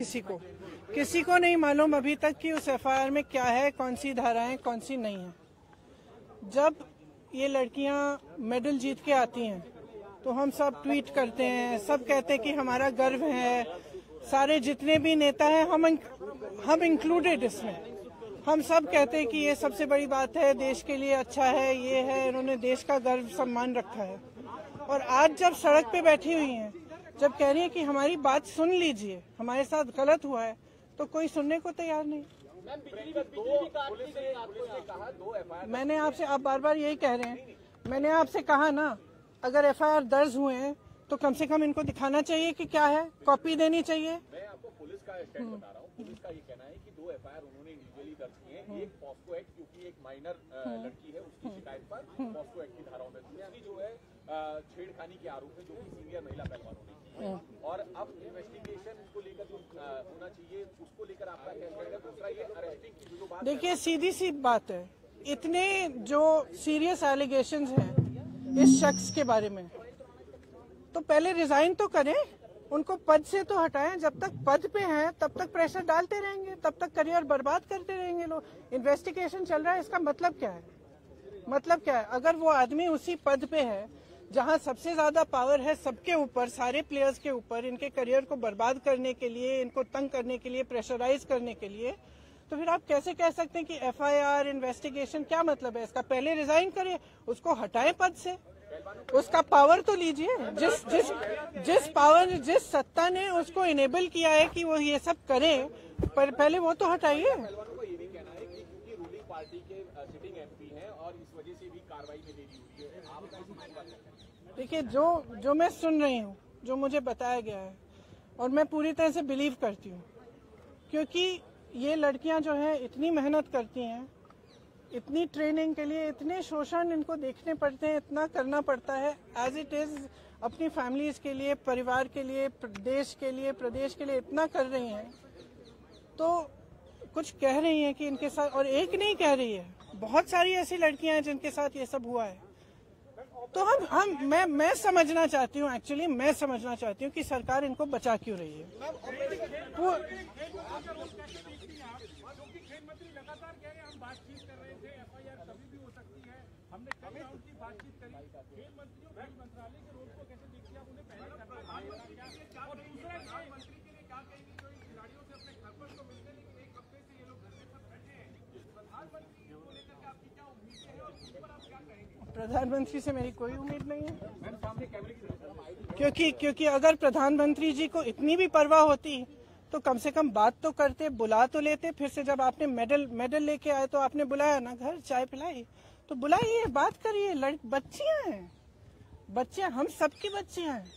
किसी को नहीं मालूम अभी तक कि उस एफआईआर में क्या है, कौन सी धाराएं, कौन सी नहीं है। जब ये लड़कियां मेडल जीत के आती हैं तो हम सब ट्वीट करते हैं, सब कहते हैं कि हमारा गर्व है। सारे जितने भी नेता हैं, हम इंक्लूडेड इसमें, हम सब कहते हैं कि ये सबसे बड़ी बात है, देश के लिए अच्छा है, ये है, इन्होंने देश का गर्व सम्मान रखा है। और आज जब सड़क पे बैठी हुई हैं, जब कह रही है कि हमारी बात सुन लीजिए, हमारे साथ गलत हुआ है, तो कोई सुनने को तैयार नहीं। मैंने आपसे, आप बार बार यही कह रहे हैं, मैंने आपसे कहा ना, अगर एफआईआर दर्ज हुए हैं तो कम से कम इनको दिखाना चाहिए कि क्या है, कॉपी देनी चाहिए। मैं आपको पुलिस का स्टैंड बता रहा हूँ। पुलिस का ये कहना है कि 2 एफआईआर उन्होंने इंडिविजुअली दर्ज किए हैं। एक पॉस्को एक्ट, क्योंकि एक माइनर लड़की है, उसकी शिकायत पर पॉस्को एक्ट की धाराओं में, दूसरी जो है छेड़खानी के आरोप है, जो कि सीनियर महिला पहलवानों ने की है। और अब इन्वेस्टिगेशन को लेकर जो होना चाहिए, उसको लेकर आपका क्या कहना है? दूसरा ये अरेस्टिंग की जो बात, देखिए सीधी सी बात है, इतने जो सीरियस एलिगेशंस हैं इस शख्स के बारे में, तो पहले रिजाइन तो करें, उनको पद से तो हटाएं। जब तक पद पे हैं तब तक प्रेशर डालते रहेंगे, तब तक करियर बर्बाद करते रहेंगे लोग। इन्वेस्टिगेशन चल रहा है, इसका मतलब क्या है? मतलब क्या है? अगर वो आदमी उसी पद पे है जहां सबसे ज्यादा पावर है सबके ऊपर, सारे प्लेयर्स के ऊपर, इनके करियर को बर्बाद करने के लिए, इनको तंग करने के लिए, प्रेशराइज करने के लिए, तो फिर आप कैसे कह सकते हैं कि एफआईआर, इन्वेस्टिगेशन, क्या मतलब है इसका? पहले रिजाइन करिए, उसको हटाएं पद से, उसका पावर तो लीजिए। जिस पावर, जिस सत्ता ने उसको इनेबल किया है कि वो ये सब करे, पर पहले वो तो हटाइए। पहलवानों को ये भी कहना है कि क्योंकि रूलिंग पार्टी के सिटिंग एमपी हैं और इस वजह से भी कार्रवाई में देरी हुई है। आप देखिए, जो मैं सुन रही हूँ, जो मुझे बताया गया है, और मैं पूरी तरह से बिलीव करती हूँ, क्योंकि ये लड़कियां जो हैं इतनी मेहनत करती हैं, इतनी ट्रेनिंग के लिए, इतने शोषण इनको देखने पड़ते हैं, इतना करना पड़ता है एज इट इज, अपनी फैमिलीज के लिए, परिवार के लिए, देश के लिए, प्रदेश के लिए इतना कर रही हैं, तो कुछ कह रही हैं कि इनके साथ, और एक नहीं कह रही है, बहुत सारी ऐसी लड़कियां हैं जिनके साथ ये सब हुआ है। तो मैं समझना चाहती हूँ, एक्चुअली मैं समझना चाहती हूँ कि सरकार इनको बचा क्यों रही है। प्रधानमंत्री से मेरी कोई उम्मीद नहीं है, क्योंकि अगर प्रधानमंत्री जी को इतनी भी परवाह होती तो कम से कम बात तो करते, बुला तो लेते। फिर से जब आपने मेडल लेके आए तो आपने बुलाया ना, घर चाय पिलाई, तो बुलाइए, बात करिए। बच्चियां हैं, बच्चियां, हम सबकी बच्चियां हैं।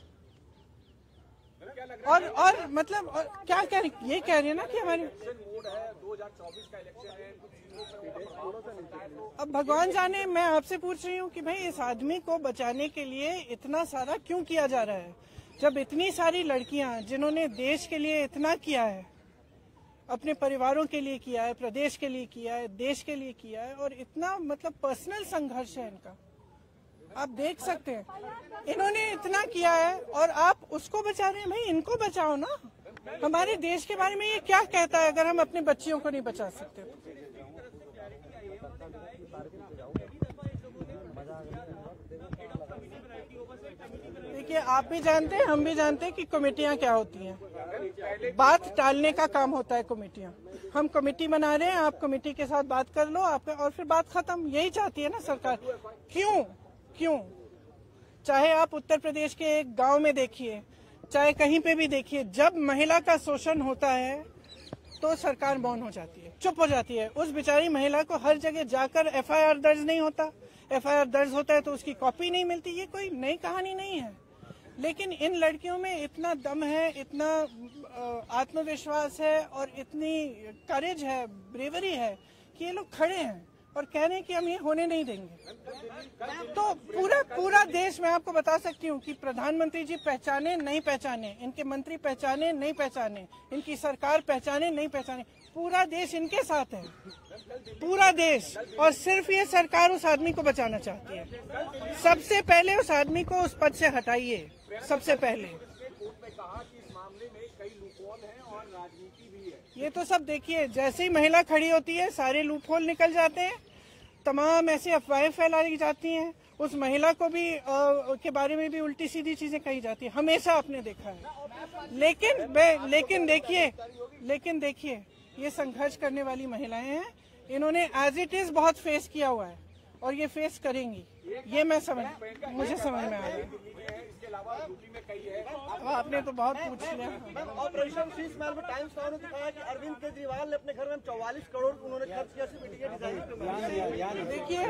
और मतलब क्या कह रही, ये कह रही है ना कि हमारी 2024 का इलेक्शन है। अब भगवान जाने, मैं आपसे पूछ रही हूँ कि भाई इस आदमी को बचाने के लिए इतना सारा क्यों किया जा रहा है, जब इतनी सारी लड़कियां जिन्होंने देश के लिए इतना किया है, अपने परिवारों के लिए किया है, प्रदेश के लिए किया है, देश के लिए किया है, और इतना मतलब पर्सनल संघर्ष है इनका, आप देख सकते हैं, इन्होंने इतना किया है और आप उसको बचा रहे हैं। भाई इनको बचाओ ना। हमारे देश के बारे में ये क्या कहता है अगर हम अपने बच्चियों को नहीं बचा सकते? देखिए, आप भी जानते हैं, हम भी जानते हैं कि कमेटियां क्या होती हैं। बात टालने का काम होता है कमेटियां। हम कमेटी बना रहे हैं, आप कमेटी के साथ बात कर लो आपका, और फिर बात खत्म। यही चाहती है ना सरकार। क्यों? चाहे आप उत्तर प्रदेश के एक गांव में देखिए, चाहे कहीं पे भी देखिए, जब महिला का शोषण होता है तो सरकार मौन हो जाती है, चुप हो जाती है। उस बेचारी महिला को हर जगह जाकर एफआईआर दर्ज नहीं होता, एफआईआर दर्ज होता है तो उसकी कॉपी नहीं मिलती। ये कोई नई कहानी नहीं है, लेकिन इन लड़कियों में इतना दम है, इतना आत्मविश्वास है और इतनी करेज है, ब्रेवरी है कि ये लोग खड़े हैं और कह रहे हैं कि हम ये होने नहीं देंगे। तो पूरा देश, मैं आपको बता सकती हूँ कि प्रधानमंत्री जी पहचाने नहीं पहचाने, इनके मंत्री पहचाने नहीं पहचाने, इनकी सरकार पहचाने नहीं पहचाने, पूरा देश इनके साथ है, पूरा देश। और सिर्फ ये सरकार उस आदमी को बचाना चाहती है। सबसे पहले उस आदमी को उस पद से हटाइए, सबसे पहले। कोर्ट में कहा कि इस मामले में कई लूपहोल हैं और राजनीति भी है। ये तो सब देखिए, जैसे ही महिला खड़ी होती है सारे लूपहोल निकल जाते हैं, तमाम ऐसी अफवाहें फैलाई जाती हैं, उस महिला को भी के बारे में भी उल्टी सीधी चीजें कही जाती है, हमेशा आपने देखा है। लेकिन देखिए ये संघर्ष करने वाली महिलाएं हैं, इन्होंने एज इट इज बहुत फेस किया हुआ है और ये फेस करेंगी, ये मुझे समझ में आ रहा है। इसके अलावा यूपी में कई है। आपने तो बहुत पूछ लिया। ऑपरेशन शीश महल में टाइम्स नाउ ने दिखाया कि अरविंद केजरीवाल ने अपने घर में 44 करोड़ उन्होंने खर्च किया सीपीटी के डिजाइन। देखिए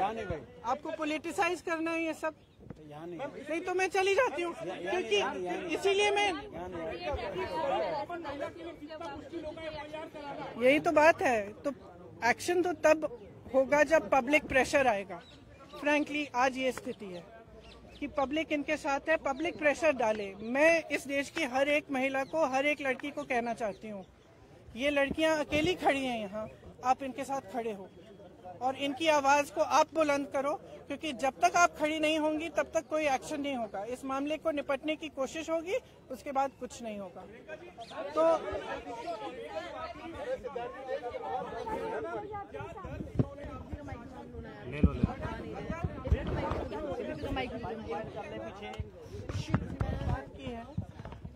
आपको पॉलिटिसाइज करना है ये सब, नहीं तो मैं चली जाती हूँ, क्योंकि इसीलिए मैं, यही तो बात है। तो एक्शन तो तब होगा जब पब्लिक प्रेशर आएगा। फ्रैंकली आज ये स्थिति है कि पब्लिक इनके साथ है, पब्लिक प्रेशर डाले। मैं इस देश की हर एक महिला को, हर एक लड़की को कहना चाहती हूँ, ये लड़कियां अकेली खड़ी हैं यहाँ, आप इनके साथ खड़े हो और इनकी आवाज को आप बुलंद करो, क्योंकि जब तक आप खड़ी नहीं होंगी तब तक कोई एक्शन नहीं होगा। इस मामले को निपटने की कोशिश होगी, उसके बाद कुछ नहीं होगा। तो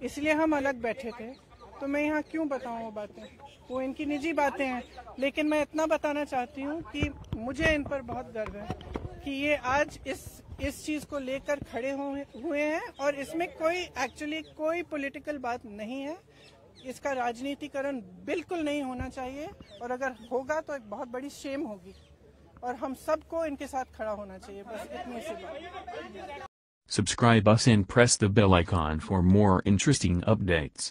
इसलिए हम अलग बैठे थे, तो मैं यहाँ क्यों बताऊँ वो बातें, वो इनकी निजी बातें हैं। लेकिन मैं इतना बताना चाहती हूँ कि मुझे इन पर बहुत गर्व है कि ये आज इस चीज को लेकर खड़े हुए हैं और इसमें कोई पॉलिटिकल बात नहीं है। इसका राजनीतिकरण बिल्कुल नहीं होना चाहिए, और अगर होगा तो एक बहुत बड़ी शेम होगी और हम सबको इनके साथ खड़ा होना चाहिए। बस इतनी सी बात। Subscribe us and press the bell icon for more interesting updates.